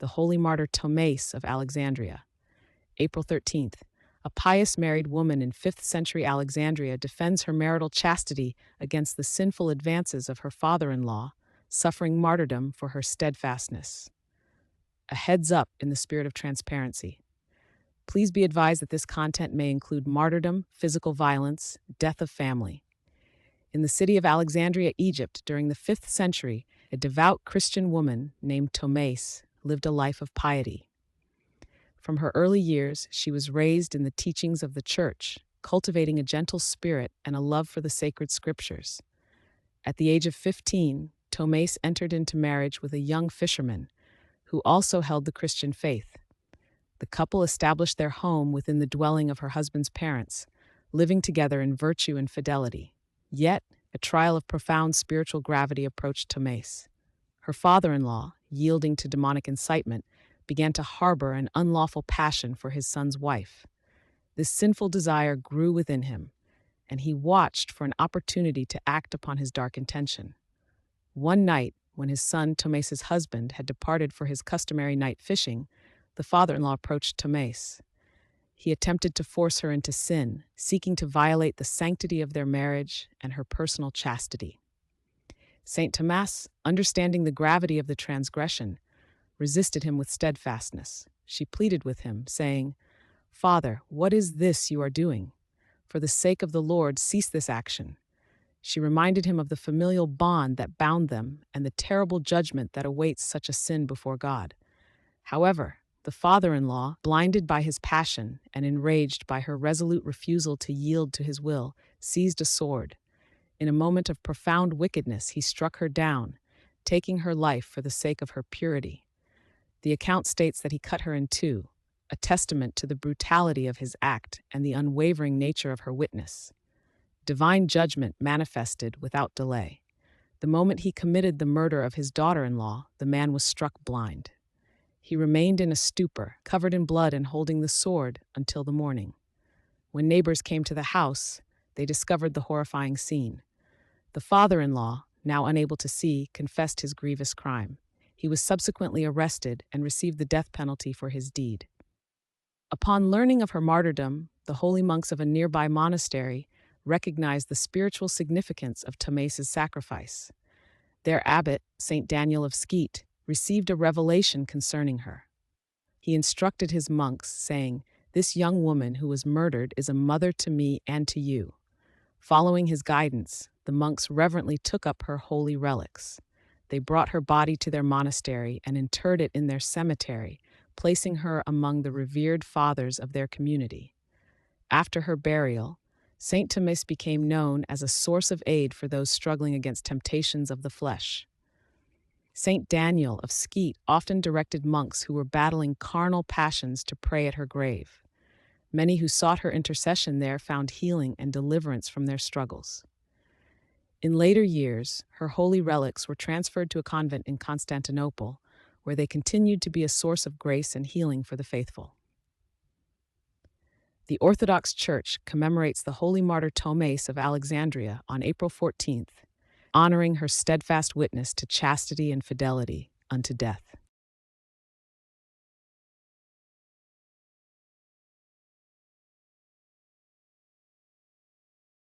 the holy martyr Thomais of Alexandria. April 13th, a pious married woman in 5th century Alexandria defends her marital chastity against the sinful advances of her father-in-law, suffering martyrdom for her steadfastness. A heads up in the spirit of transparency. Please be advised that this content may include martyrdom, physical violence, death of family. In the city of Alexandria, Egypt, during the 5th century, a devout Christian woman named Thomais lived a life of piety. From her early years, she was raised in the teachings of the Church, cultivating a gentle spirit and a love for the sacred scriptures. At the age of 15, Thomais entered into marriage with a young fisherman who also held the Christian faith. The couple established their home within the dwelling of her husband's parents, living together in virtue and fidelity. Yet, a trial of profound spiritual gravity approached Thomais. Her father-in-law, yielding to demonic incitement, began to harbor an unlawful passion for his son's wife. This sinful desire grew within him, and he watched for an opportunity to act upon his dark intention. One night, when his son, Thomais' husband, had departed for his customary night fishing, the father-in-law approached Thomais. He attempted to force her into sin, seeking to violate the sanctity of their marriage and her personal chastity. Saint Thomais, understanding the gravity of the transgression, resisted him with steadfastness. She pleaded with him, saying, "Father, what is this you are doing? For the sake of the Lord, cease this action." She reminded him of the familial bond that bound them and the terrible judgment that awaits such a sin before God. However, the father-in-law, blinded by his passion and enraged by her resolute refusal to yield to his will, seized a sword. In a moment of profound wickedness, he struck her down, taking her life for the sake of her purity. The account states that he cut her in two, a testament to the brutality of his act and the unwavering nature of her witness. Divine judgment manifested without delay. The moment he committed the murder of his daughter-in-law, the man was struck blind. He remained in a stupor, covered in blood and holding the sword, until the morning. When neighbors came to the house, they discovered the horrifying scene. The father-in-law, now unable to see, confessed his grievous crime. He was subsequently arrested and received the death penalty for his deed. Upon learning of her martyrdom, the holy monks of a nearby monastery recognized the spiritual significance of Thomais' sacrifice. Their abbot, St. Daniel of Skeet, received a revelation concerning her. He instructed his monks, saying, "This young woman who was murdered is a mother to me and to you." Following his guidance, the monks reverently took up her holy relics. They brought her body to their monastery and interred it in their cemetery, placing her among the revered fathers of their community. After her burial, Saint Thomais became known as a source of aid for those struggling against temptations of the flesh. Saint Daniel of Skeet often directed monks who were battling carnal passions to pray at her grave. Many who sought her intercession there found healing and deliverance from their struggles. In later years, her holy relics were transferred to a convent in Constantinople, where they continued to be a source of grace and healing for the faithful. The Orthodox Church commemorates the holy martyr Thomais of Alexandria on April 14th, honoring her steadfast witness to chastity and fidelity unto death.